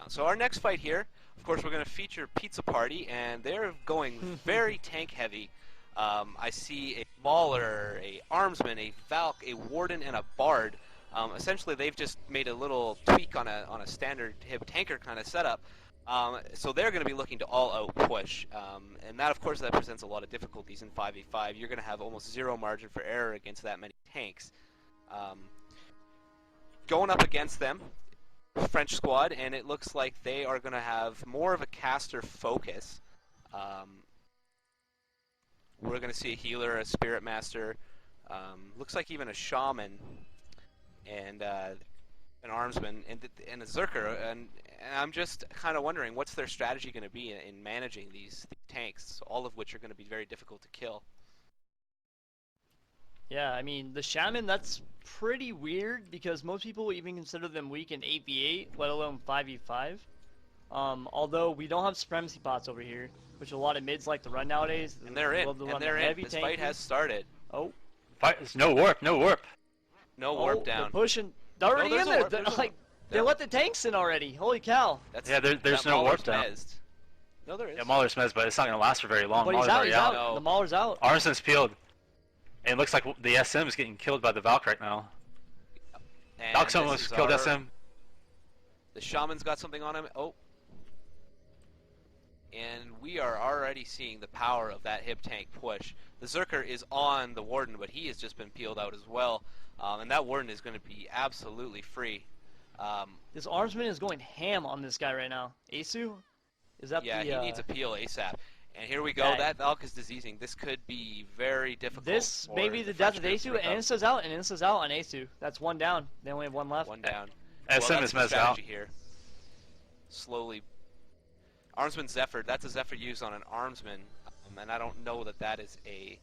So our next fight here, of course, we're going to feature Pizza Party, and they're going very tank heavy. I see a Mauler, a Armsman, a Valk, a Warden, and a Bard. Essentially, they've just made a little tweak on a standard hip tanker kind of setup. So they're going to be looking to all-out push, and that, of course, that presents a lot of difficulties in 5v5. You're going to have almost zero margin for error against that many tanks. Going up against them, French squad, and it looks like they are going to have more of a caster focus. We're going to see a healer, a spirit master, looks like even a shaman, and an armsman, and a zerker. And I'm just kind of wondering, what's their strategy going to be in managing these tanks, all of which are going to be very difficult to kill. Yeah, I mean, the Shaman, that's pretty weird because most people even consider them weak in 8v8, let alone 5v5. Although we don't have supremacy pots over here, which a lot of mids like to run nowadays. And they're in, This fight has started. Oh. Fight, no warp, no warp. No warp down. They're pushing. They're already in there. They let the tanks in already. Holy cow. Yeah, there's no warp down. No, there is. Yeah, Mauler's mezz, but it's not going to last for very long. But he's out, No. The Mauler's out. Armsman's peeled. And it looks like the SM is getting killed by the Valk right now. Valk's almost killed SM. The Shaman's got something on him. Oh. And we are already seeing the power of that hip tank push. The Zerker is on the Warden, but he has just been peeled out as well. And that Warden is going to be absolutely free. This Armsman is going ham on this guy right now. Asu? Is that he needs a peel ASAP. And here we go. That Valk is diseasing. This could be very difficult. This may be the death of Asu, and Insta's out, and Insta's out on Asu. That's one down. They only have one left. One down. SM is messed out here. Slowly. Armsman Zephyr. That's a Zephyr used on an Armsman, and I don't know that that is a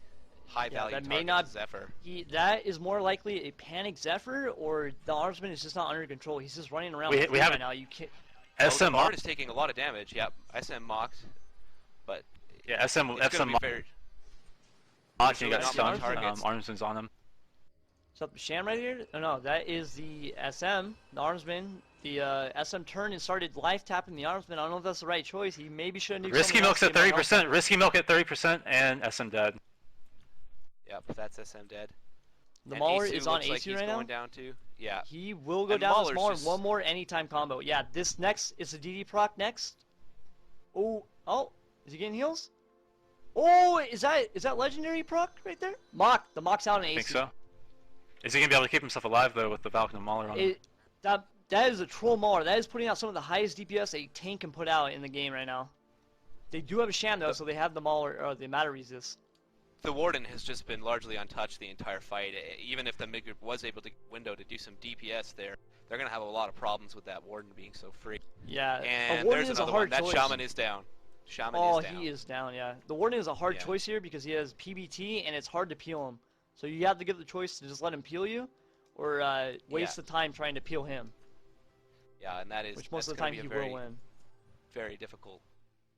high-value target may not, Zephyr. That is more likely a panic Zephyr, or the Armsman is just not under control. He's just running around we have right now. You can't. SM Bard is taking a lot of damage. Yep, SM mocked, but yeah, SM mocked. He got stunned. Armsman's on him. Is that the Sham right here? No, that is the SM, the Armsman. The SM turned and started life tapping the Armsman. I don't know if that's the right choice. He maybe shouldn't do. Risky Milk's at 30%. Risky Milk at 30%, and SM dead. Yep, that's SM dead. The Mauler is on Asu right now. Going down too. Yeah. He will go down this Mauler. One more anytime combo. Yeah, this next is a DD proc next. Oh, is he getting heals? Oh, is that legendary proc right there? Mock. The Mock's out on Asu. I think so. Is he gonna be able to keep himself alive though with the Valk and the Mauler on him? That is a troll Mauler. That is putting out some of the highest DPS a tank can put out in the game right now. They do have a Sham though, so they have the Mauler or the matter resist. The Warden has just been largely untouched the entire fight. Even if the mid group was able to get window to do some DPS there, they're going to have a lot of problems with that Warden being so free. Yeah, and there's another one. That Shaman is down. Shaman is down. He is down, yeah. The Warden is a hard choice here because he has PBT and it's hard to peel him. So you have to give the choice to just let him peel you or waste the time trying to peel him. Yeah, and that is which most of the time he will win. Very difficult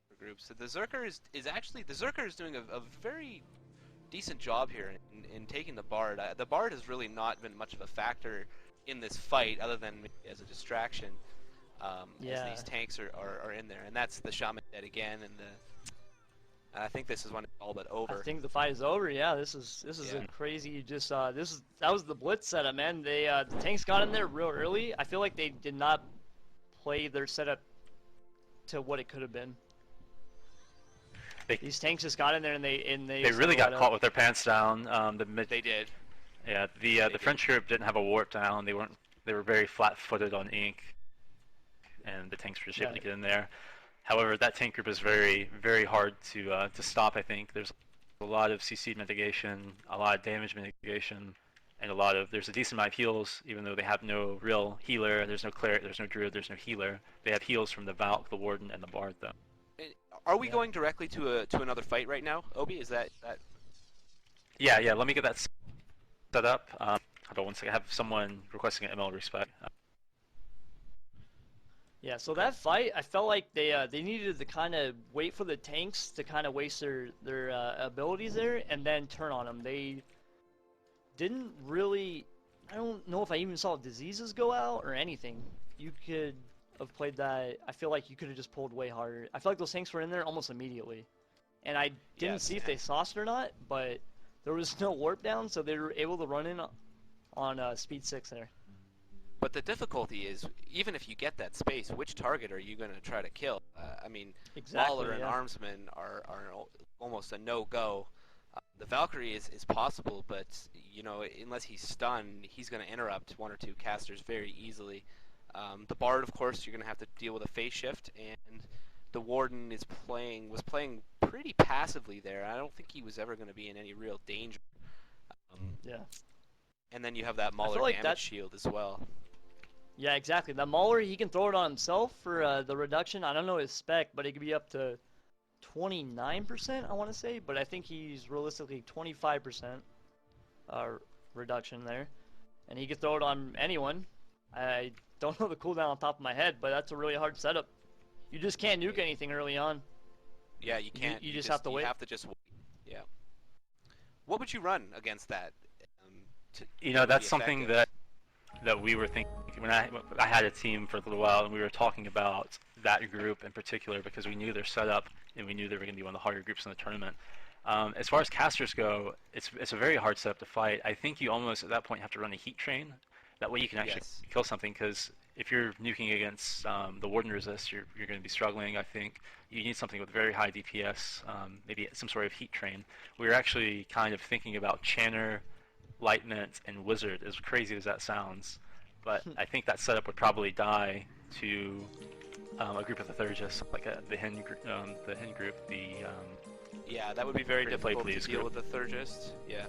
for groups. So the Zerker is actually doing a very decent job here in taking the Bard. The Bard has really not been much of a factor in this fight, other than as a distraction. As these tanks are in there, and that's the Shaman dead again, and I think this is when it's all but over. I think the fight is over. Yeah, this is a crazy. That was the blitz setup, man. The tanks got in there real early. I feel like they did not play their setup to what it could have been. These tanks just got in there and they really got caught with their pants down. They did. Yeah, the French group didn't have a warp down. They were very flat-footed on ink, and the tanks were just able to get in there. However, that tank group is very, very hard to stop. I think there's a lot of CC mitigation, a lot of damage mitigation, and there's a decent amount of heals. Even though they have no real healer, there's no cleric, there's no druid, there's no healer. They have heals from the Valk, the Warden, and the Bard though. Are we going directly to another fight right now, Obi? Is that? Yeah. Let me get that set up. Hold on one second. I have someone requesting an ML respect. Yeah. So that fight, I felt like they needed to kind of wait for the tanks to kind of waste their abilities there and then turn on them. They didn't really. I don't know if I even saw diseases go out or anything. You could. of play that I feel like you could have just pulled way harder. I feel like those tanks were in there almost immediately. And I didn't see if they sauced or not, but there was no warp down, so they were able to run in on speed 6 there. But the difficulty is, even if you get that space, which target are you going to try to kill? I mean, Mauler and Armsman are almost a no-go. The Valkyrie is possible, but you know, unless he's stunned, he's going to interrupt 1 or 2 casters very easily. The Bard, of course, you're going to have to deal with a phase shift, and the Warden was playing pretty passively there. I don't think he was ever going to be in any real danger. Yeah. And then you have that Mauler damage shield as well. Yeah, exactly. The Mauler, he can throw it on himself for the reduction. I don't know his spec, but it could be up to 29%, I want to say. But I think he's realistically 25% reduction there. And he could throw it on anyone. I don't know the cooldown on top of my head, but that's a really hard setup. You just can't nuke anything early on. Yeah, you can't. You just have to wait. You have to just wait. Yeah. What would you run against that? You know, that's something that we were thinking when I had a team for a little while, and we were talking about that group in particular because we knew their setup and we knew they were going to be one of the harder groups in the tournament. As far as casters go, it's a very hard setup to fight. I think you almost at that point have to run a heat train. That way you can actually kill something, because if you're nuking against the Warden resist, you're going to be struggling. I think you need something with very high DPS, maybe some sort of heat train. We were actually kind of thinking about Channer, Lightment, and Wizard, as crazy as that sounds. But I think that setup would probably die to a group of the Thurgis, like the Hen group. Yeah, that would be very difficult to deal with the Thurgist. Yeah.